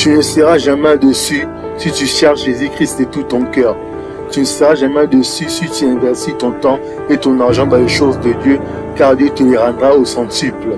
Tu ne seras jamais déçu si tu cherches Jésus-Christ de tout ton cœur. Tu ne seras jamais déçu si tu investis ton temps et ton argent dans les choses de Dieu, car Dieu te les rendra au centuple.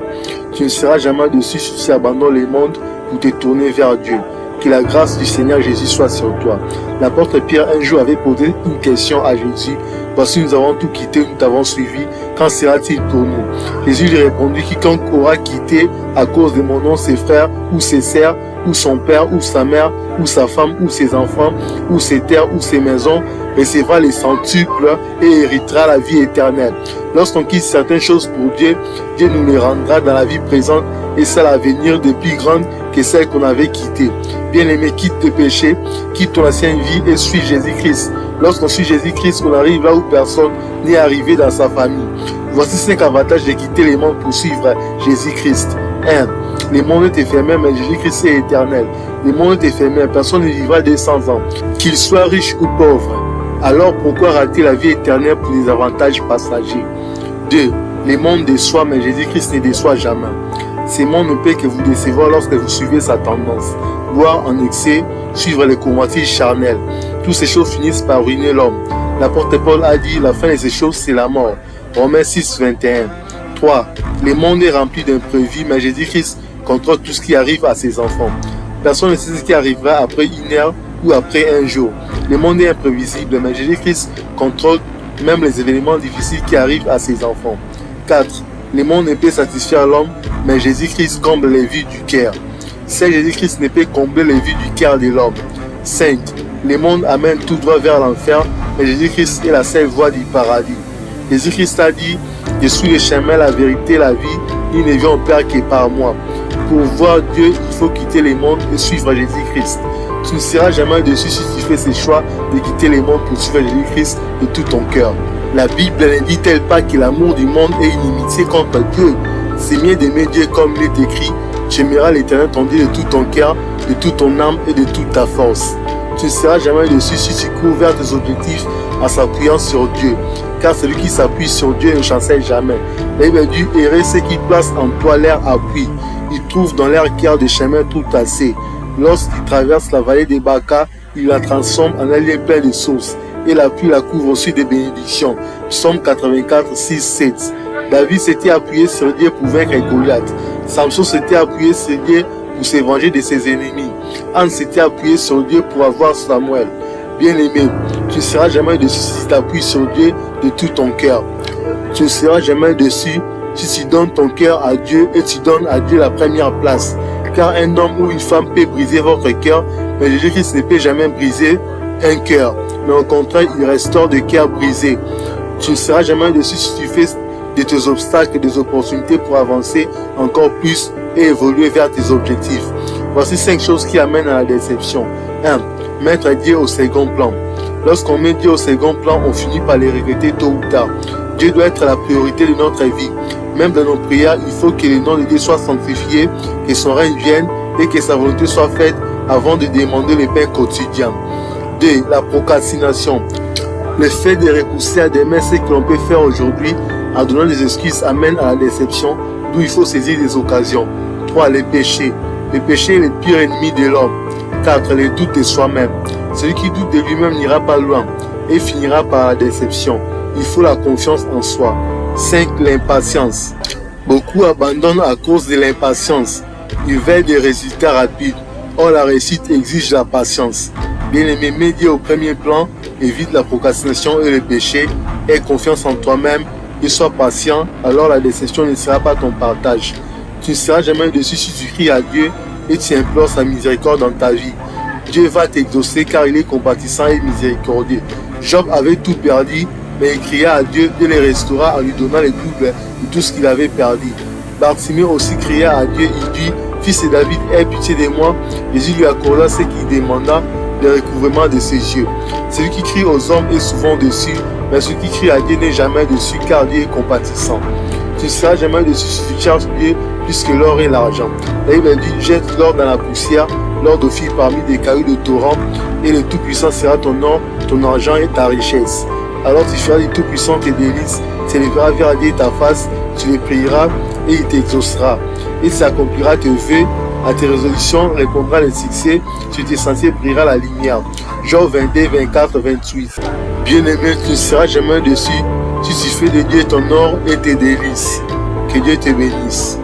Tu ne seras jamais déçu si tu abandonnes le monde pour te tourner vers Dieu. Que la grâce du Seigneur Jésus soit sur toi. L'apôtre Pierre un jour avait posé une question à Jésus. Voici, nous avons tout quitté, nous t'avons suivi. Qu'en sera-t-il pour nous? Jésus lui répondit, quiconque aura quitté à cause de mon nom ses frères ou ses sœurs, ou son père, ou sa mère, ou sa femme, ou ses enfants, ou ses terres, ou ses maisons, recevra les centuples et héritera la vie éternelle. Lorsqu'on quitte certaines choses pour Dieu, Dieu nous les rendra dans la vie présente et celle à venir de plus grande que celle qu'on avait quittée. Bien-aimé, quitte tes péchés, quitte ton ancienne vie et suis Jésus-Christ. Lorsqu'on suit Jésus-Christ, on arrive là où personne n'est arrivé dans sa famille. Voici 5 avantages de quitter les mondes pour suivre Jésus-Christ. 1. Le monde est éphémère, mais Jésus-Christ est éternel. Le monde est éphémère, personne ne vivra 200 ans. Qu'il soit riche ou pauvre. Alors pourquoi rater la vie éternelle pour des avantages passagers? 2. Le monde déçoit, mais Jésus-Christ ne déçoit jamais. Ce monde ne peut que vous décevoir lorsque vous suivez sa tendance. Boire en excès, suivre les convoitises charnelles. Toutes ces choses finissent par ruiner l'homme. L'apôtre Paul a dit, la fin de ces choses, c'est la mort. Romains 6, 21. 3. Le monde est rempli d'imprévus, mais Jésus-Christ contrôle tout ce qui arrive à ses enfants. Personne ne sait ce qui arrivera après une heure ou après un jour. Le monde est imprévisible, mais Jésus-Christ contrôle même les événements difficiles qui arrivent à ses enfants. 4. Le monde ne peut satisfaire l'homme, mais Jésus-Christ comble les vies du cœur. Seul Jésus-Christ ne peut combler les vies du cœur de l'homme. 5. Le monde amène tout droit vers l'enfer, mais Jésus-Christ est la seule voie du paradis. Jésus-Christ a dit, je suis le chemin, la vérité, la vie, il ne vient au Père que par moi. Pour voir Dieu, il faut quitter le monde et suivre Jésus-Christ. Tu ne seras jamais déçu si tu fais ce choix de quitter le monde pour suivre Jésus-Christ de tout ton cœur. La Bible ne dit-elle pas que l'amour du monde est inimitié contre Dieu? C'est mieux d'aimer Dieu comme il est écrit. Tu aimeras l'Éternel ton Dieu de tout ton cœur, de toute ton âme et de toute ta force. Tu ne seras jamais déçu si tu cours vers tes objectifs en s'appuyant sur Dieu. Car celui qui s'appuie sur Dieu ne chancelle jamais. La Bible dit, errer ceux qui placent en toi leur appui. Ils trouvent dans leur cœur des chemins tout tassés. Lorsqu'ils traversent la vallée des Baca, ils la transforment en un lieu plein de sources. Et la pluie la couvre aussi de bénédictions. Psaume 84, 6, 7. David s'était appuyé sur Dieu pour vaincre Goliath. Samson s'était appuyé sur Dieu pour se venger de ses ennemis. Anne s'était appuyé sur Dieu pour avoir Samuel. Bien-aimé, tu ne seras jamais déçu si tu t'appuies sur Dieu de tout ton cœur. Tu ne seras jamais déçu si tu donnes ton cœur à Dieu et tu donnes à Dieu la première place. Car un homme ou une femme peut briser votre cœur, mais Jésus-Christ ne peut jamais briser un cœur. Mais au contraire, il restaure des cœurs brisés. Tu ne seras jamais déçu si tu fais de tes obstacles et des opportunités pour avancer encore plus et évoluer vers tes objectifs. Voici 5 choses qui amènent à la déception. 1. Mettre Dieu au second plan. Lorsqu'on met Dieu au second plan, on finit par les regretter tôt ou tard. Dieu doit être la priorité de notre vie. Même dans nos prières, il faut que le nom de Dieu soit sanctifié, que son règne vienne et que sa volonté soit faite avant de demander le pain quotidien. 2. La procrastination. Le fait de repousser à demain ce que l'on peut faire aujourd'hui en donnant des excuses amène à la déception, d'où il faut saisir des occasions. 3. Les péchés. Le péché est le pire ennemi de l'homme. 4. Les doutes de soi-même. Celui qui doute de lui-même n'ira pas loin et finira par la déception. Il faut la confiance en soi. 5. L'impatience. Beaucoup abandonnent à cause de l'impatience. Ils veulent des résultats rapides. Or, la réussite exige la patience. Bien-aimé, mets Dieu au premier plan, évite la procrastination et le péché, aie confiance en toi-même et sois patient, alors la déception ne sera pas ton partage. Tu ne seras jamais déçu si tu cries à Dieu et tu implores sa miséricorde dans ta vie. Dieu va t'exaucer car il est compatissant et miséricordieux. Job avait tout perdu, mais il cria à Dieu, Dieu le restaura en lui donnant le double de tout ce qu'il avait perdu. Bartimée aussi cria à Dieu, il dit, Fils de David, aie pitié de moi. Jésus lui accorda ce qu'il demanda, le recouvrement de ses yeux. Celui qui crie aux hommes est souvent déçu, mais celui qui crie à Dieu n'est jamais déçu car Dieu est compatissant. Tu ne seras jamais déçu si tu cherches Dieu plus que l'or et l'argent. La Bible dit, jette l'or dans la poussière, l'or d'Ophir parmi des cailloux de torrent, et le Tout-Puissant sera ton or, ton argent et ta richesse. Alors tu feras du Tout-Puissant tes délices, tu lèveras vers Dieu ta face, tu le prieras et il t'exaucera. Il s'accomplira tes vœux À tes résolutions répondra le succès, sur tes sentiers brillera la lumière. Job 22, 24, 28. Bien-aimé, tu ne seras jamais déçu si tu fais de Dieu ton or et tes délices. Que Dieu te bénisse.